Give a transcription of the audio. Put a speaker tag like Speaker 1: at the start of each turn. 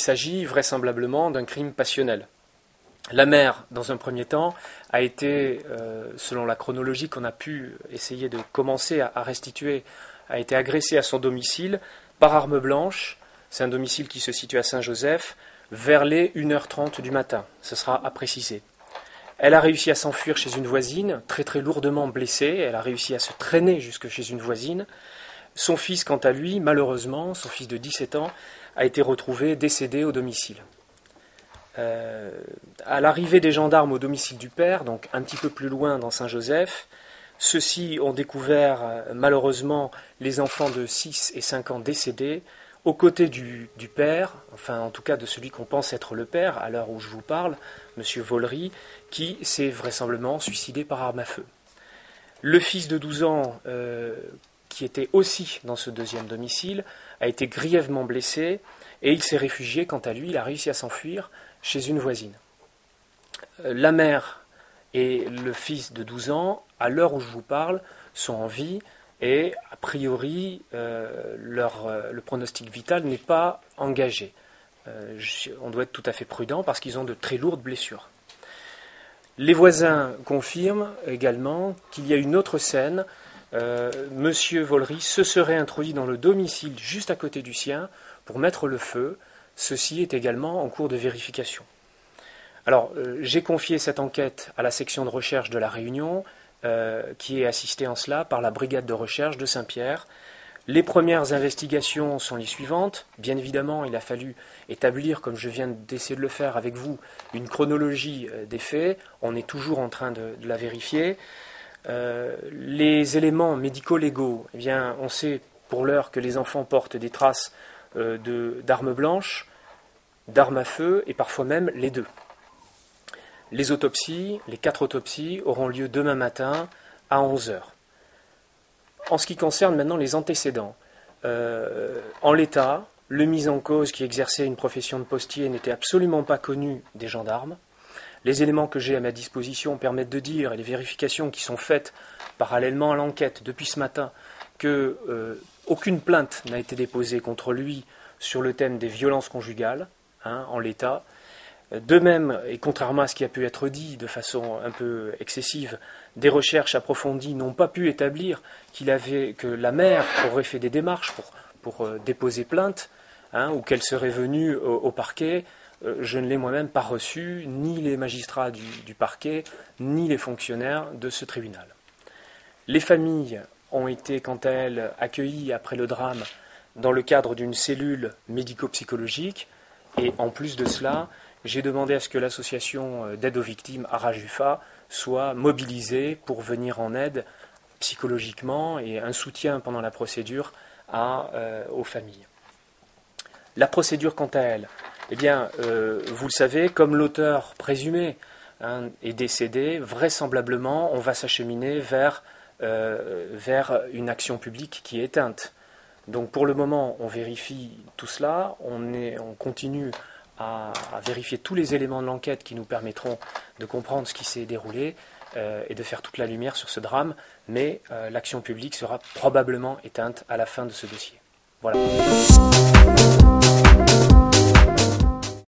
Speaker 1: s'agit vraisemblablement d'un crime passionnel. La mère, dans un premier temps, a été, selon la chronologie qu'on a pu essayer de commencer à restituer, a été agressée à son domicile par arme blanche. C'est un domicile qui se situe à Saint-Joseph, vers les 1h30 du matin. Ce sera à préciser. Elle a réussi à s'enfuir chez une voisine, très très lourdement blessée. Elle a réussi à se traîner jusque chez une voisine. Son fils, quant à lui, malheureusement, son fils de 17 ans, a été retrouvé décédé au domicile. À l'arrivée des gendarmes au domicile du père, donc un petit peu plus loin dans Saint-Joseph, ceux-ci ont découvert malheureusement les enfants de 6 et 5 ans décédés, aux côtés du père, enfin en tout cas de celui qu'on pense être le père, à l'heure où je vous parle, M. Vollery, qui s'est vraisemblablement suicidé par arme à feu. Le fils de 12 ans, qui était aussi dans ce deuxième domicile, a été grièvement blessé et il s'est réfugié, quant à lui, il a réussi à s'enfuir chez une voisine. La mère et le fils de 12 ans, à l'heure où je vous parle, sont en vie et a priori le pronostic vital n'est pas engagé. On doit être tout à fait prudent parce qu'ils ont de très lourdes blessures. Les voisins confirment également qu'il y a une autre scène. Monsieur Vollery se serait introduit dans le domicile juste à côté du sien pour mettre le feu. Ceci est également en cours de vérification. Alors, j'ai confié cette enquête à la section de recherche de La Réunion, qui est assistée en cela par la brigade de recherche de Saint-Pierre. Les premières investigations sont les suivantes. Bien évidemment, il a fallu établir, comme je viens d'essayer de le faire avec vous, une chronologie des faits. On est toujours en train de la vérifier. Les éléments médico-légaux, eh bien, on sait pour l'heure que les enfants portent des traces d'armes blanches, d'armes à feu et parfois même les deux. Les autopsies, les 4 autopsies, auront lieu demain matin à 11h. En ce qui concerne maintenant les antécédents, en l'état, le mis en cause qui exerçait une profession de postier n'était absolument pas connu des gendarmes. Les éléments que j'ai à ma disposition permettent de dire, et les vérifications qui sont faites parallèlement à l'enquête depuis ce matin, que aucune plainte n'a été déposée contre lui sur le thème des violences conjugales, en l'état. De même, et contrairement à ce qui a pu être dit de façon un peu excessive, des recherches approfondies n'ont pas pu établir que la mère aurait fait des démarches pour déposer plainte, ou qu'elle serait venue au parquet. Je ne l'ai moi-même pas reçu, ni les magistrats du parquet, ni les fonctionnaires de ce tribunal. Les familles ont été, quant à elles, accueillies après le drame dans le cadre d'une cellule médico-psychologique, et en plus de cela, j'ai demandé à ce que l'association d'aide aux victimes Arajufa soit mobilisée pour venir en aide psychologiquement et un soutien pendant la procédure aux familles. La procédure, quant à elle, eh bien, vous le savez, comme l'auteur présumé est décédé, vraisemblablement, on va s'acheminer vers une action publique qui est éteinte. Donc, pour le moment, on vérifie tout cela, on continue à vérifier tous les éléments de l'enquête qui nous permettront de comprendre ce qui s'est déroulé et de faire toute la lumière sur ce drame, mais l'action publique sera probablement éteinte à la fin de ce dossier. Voilà.